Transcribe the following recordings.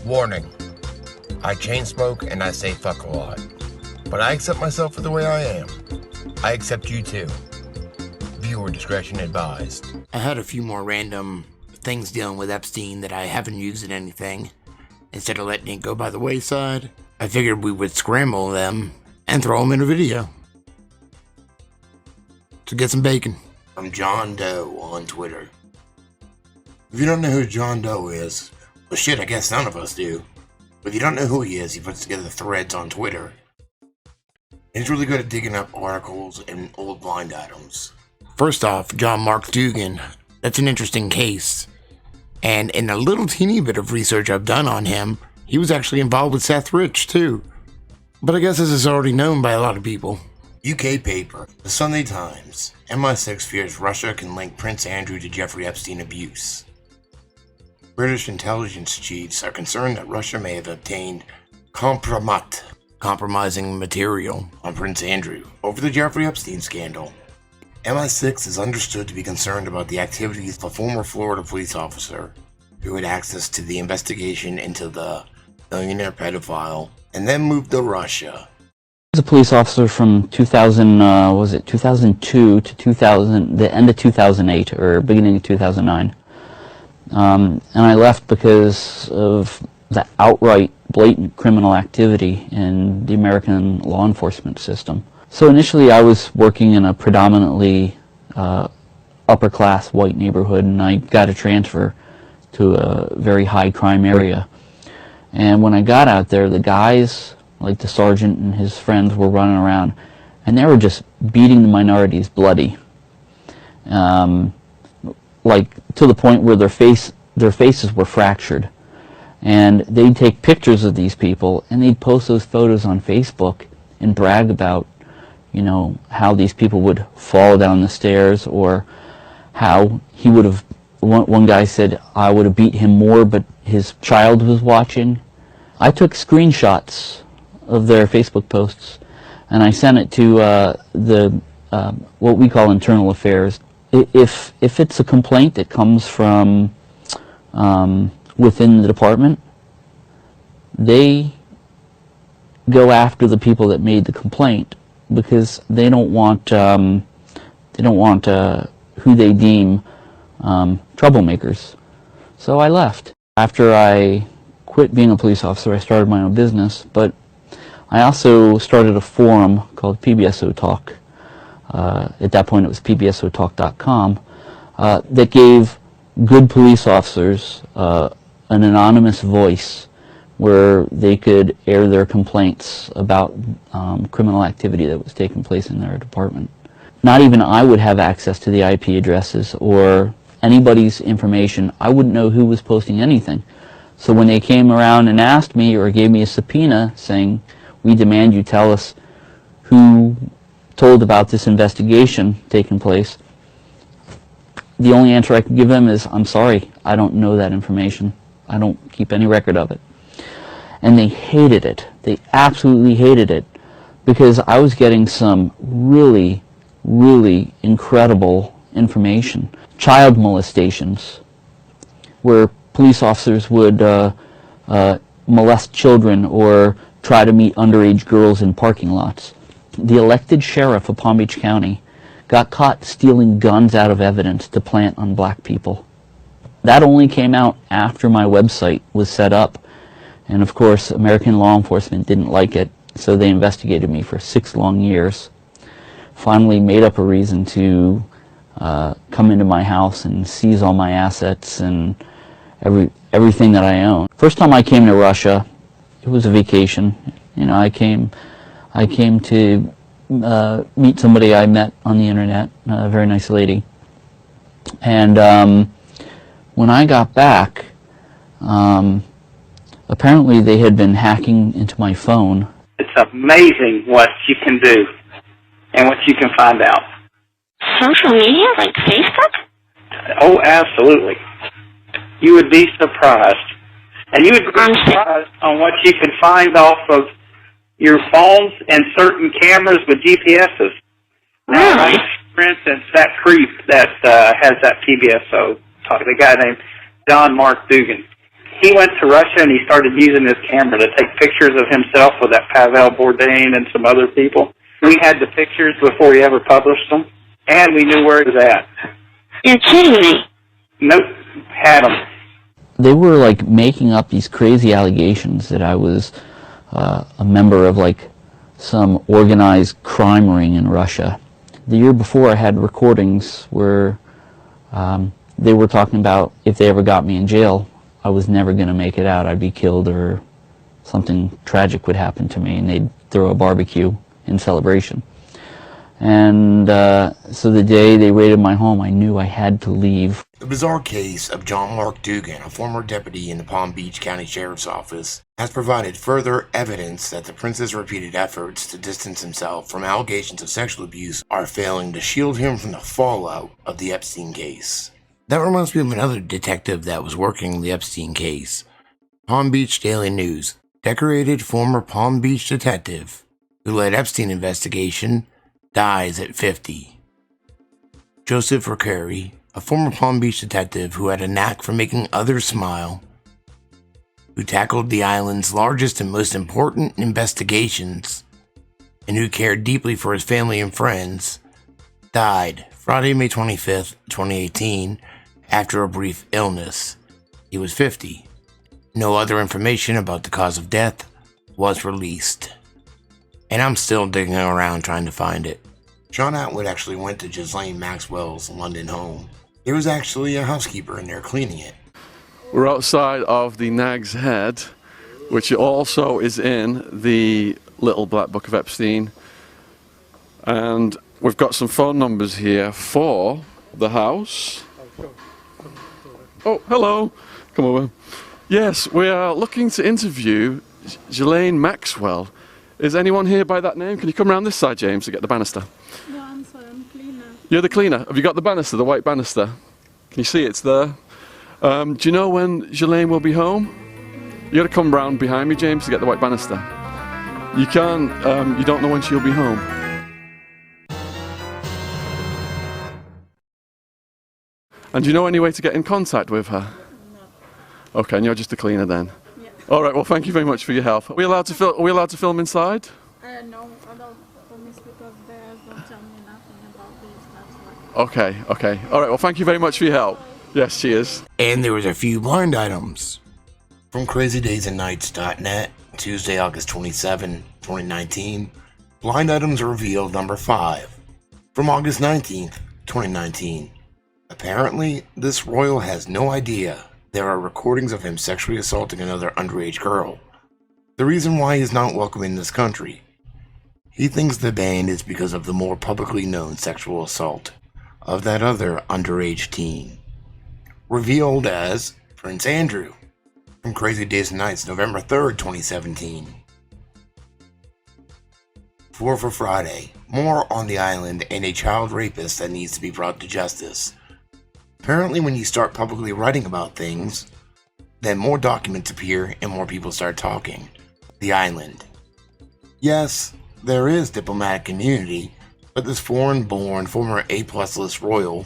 Warning. I chain smoke and I say fuck a lot. But I accept myself for the way I am. I accept you too. Viewer discretion advised. I had a few more random things dealing with Epstein that I haven't used in anything. Instead of letting it go by the wayside, I figured we would scramble them and throw them in a video. So get some bacon. I'm John Doe on Twitter. If you don't know who John Doe is, well shit, I guess none of us do. But if you don't know who he is, he puts together threads on Twitter. He's really good at digging up articles and old blind items. First off, John Mark Dougan. That's an interesting case. And in a little teeny bit of research I've done on him, he was actually involved with Seth Rich too. But I guess this is already known by a lot of people. UK paper, The Sunday Times. MI6 fears Russia can link Prince Andrew to Jeffrey Epstein abuse. British intelligence chiefs are concerned that Russia may have obtained compromising material on Prince Andrew over the Jeffrey Epstein scandal. MI6 is understood to be concerned about the activities of a former Florida police officer who had access to the investigation into the millionaire pedophile and then moved to Russia. I was a police officer from 2002 to the end of 2008 or beginning of 2009. And I left because of the outright blatant criminal activity in the American law enforcement system. So initially I was working in a predominantly upper class white neighborhood, and I got a transfer to a very high crime area. And when I got out there, the guys, like the sergeant and his friends, were running around and they were just beating the minorities bloody. Like to the point where their faces were fractured. And they'd take pictures of these people and they'd post those photos on Facebook and brag about, you know, how these people would fall down the stairs, or how he would have, one guy said, I would have beat him more, but his child was watching. I took screenshots of their Facebook posts and I sent it to what we call internal affairs. If it's a complaint that comes from within the department, they go after the people that made the complaint because they don't want who they deem troublemakers. So I left. After I quit being a police officer, I started my own business, but I also started a forum called PBSO Talk. At that point it was pbsotalk.com, that gave good police officers an anonymous voice where they could air their complaints about criminal activity that was taking place in their department. Not even I would have access to the IP addresses or anybody's information. I wouldn't know who was posting anything. So when they came around and asked me or gave me a subpoena saying, we demand you tell us who told about this investigation taking place, the only answer I could give them is, I'm sorry, I don't know that information. I don't keep any record of it. And they hated it. They absolutely hated it because I was getting some really, really incredible information. Child molestations, where police officers would molest children or try to meet underage girls in parking lots. The elected sheriff of Palm Beach County got caught stealing guns out of evidence to plant on black people. That only came out after my website was set up, and of course American law enforcement didn't like it, so they investigated me for 6 long years. Finally made up a reason to come into my house and seize all my assets and everything that I own. First time I came to Russia, it was a vacation. You know, I came to meet somebody I met on the internet, a very nice lady. And when I got back, apparently they had been hacking into my phone. It's amazing what you can do and what you can find out. Social media, like Facebook? Oh, absolutely. You would be surprised. And you would be surprised on what you can find off of your phones and certain cameras with GPSs. Really? Like, for instance, that creep that has that PBSO talk, the guy named John Mark Dougan. he went to Russia and he started using his camera to take pictures of himself with that Pavel Bourdain and some other people. We had the pictures before he ever published them, and we knew where he was at. You're kidding me. Nope, had them. They were like making up these crazy allegations that I was a member of like some organized crime ring in Russia. The year before, I had recordings where they were talking about if they ever got me in jail, I was never going to make it out. I'd be killed or something tragic would happen to me, and they'd throw a barbecue in celebration. And so the day they raided my home, I knew I had to leave. The bizarre case of John Mark Dougan, a former deputy in the Palm Beach County Sheriff's Office, has provided further evidence that the prince's repeated efforts to distance himself from allegations of sexual abuse are failing to shield him from the fallout of the Epstein case. That reminds me of another detective that was working the Epstein case. Palm Beach Daily News. Decorated former Palm Beach detective who led Epstein investigation dies at 50. Joseph Ricari, a former Palm Beach detective who had a knack for making others smile, who tackled the island's largest and most important investigations, and who cared deeply for his family and friends, died Friday, May 25th, 2018, after a brief illness. He was 50. No other information about the cause of death was released. And I'm still digging around trying to find it. Shaun Atwood actually went to Ghislaine Maxwell's London home. There was actually a housekeeper in there cleaning it. We're outside of the Nag's Head, which also is in the Little Black Book of Epstein. And we've got some phone numbers here for the house. Oh, hello. Come over. Yes, we are looking to interview Ghislaine Maxwell. Is anyone here by that name? Can you come around this side, James, to get the banister? No, I'm sorry, I'm cleaner. You're the cleaner. Have you got the banister, the white banister? Can you see it's there? Do you know when Ghislaine will be home? You got to come round behind me, James, to get the white banister. You can't, you don't know when she'll be home. And do you know any way to get in contact with her? No. Okay, and you're just a cleaner then? Yeah. All right, well, thank you very much for your help. Are we allowed to film inside? No, I don't promise because they don't tell me nothing about this, that's why. Okay. All right, well, thank you very much for your help. Yes, cheers. And there was a few blind items. From crazydaysandnights.net, Tuesday, August 27, 2019, blind items revealed number 5. From August 19th, 2019. Apparently, this royal has no idea there are recordings of him sexually assaulting another underage girl. The reason why he's not welcome in this country. He thinks the ban is because of the more publicly known sexual assault of that other underage teen. Revealed as Prince Andrew. From Crazy Days and Nights, November 3rd, 2017. 4 for Friday. More on the island and a child rapist that needs to be brought to justice. Apparently when you start publicly writing about things, then more documents appear and more people start talking. The island. Yes, there is diplomatic immunity, but this foreign-born former A-plus list royal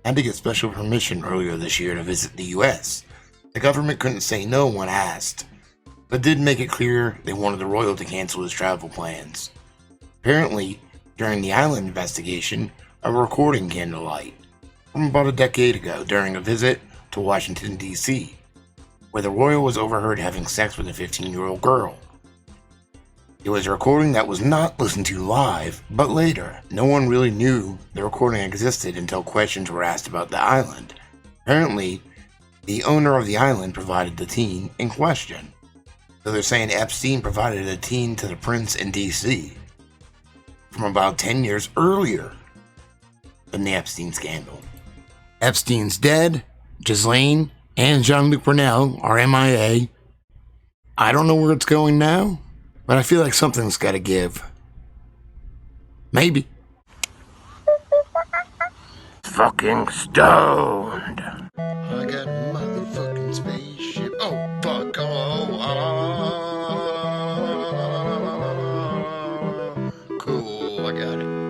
had to get special permission earlier this year to visit the US. The government couldn't say no when asked, but did make it clear they wanted the royal to cancel his travel plans. Apparently, during the island investigation, a recording came to light from about a decade ago during a visit to Washington, D.C., where the royal was overheard having sex with a 15-year-old girl. It was a recording that was not listened to live, but later. No one really knew the recording existed until questions were asked about the island. Apparently, the owner of the island provided the teen in question. So they're saying Epstein provided a teen to the prince in D.C. from about 10 years earlier than the Epstein scandal. Epstein's dead, Ghislaine and Jean-Luc Brunel are MIA. I don't know where it's going now, but I feel like something's gotta give. Maybe. Fucking stoned. I got motherfucking spaceship. Oh, fuck. Cool, I got it.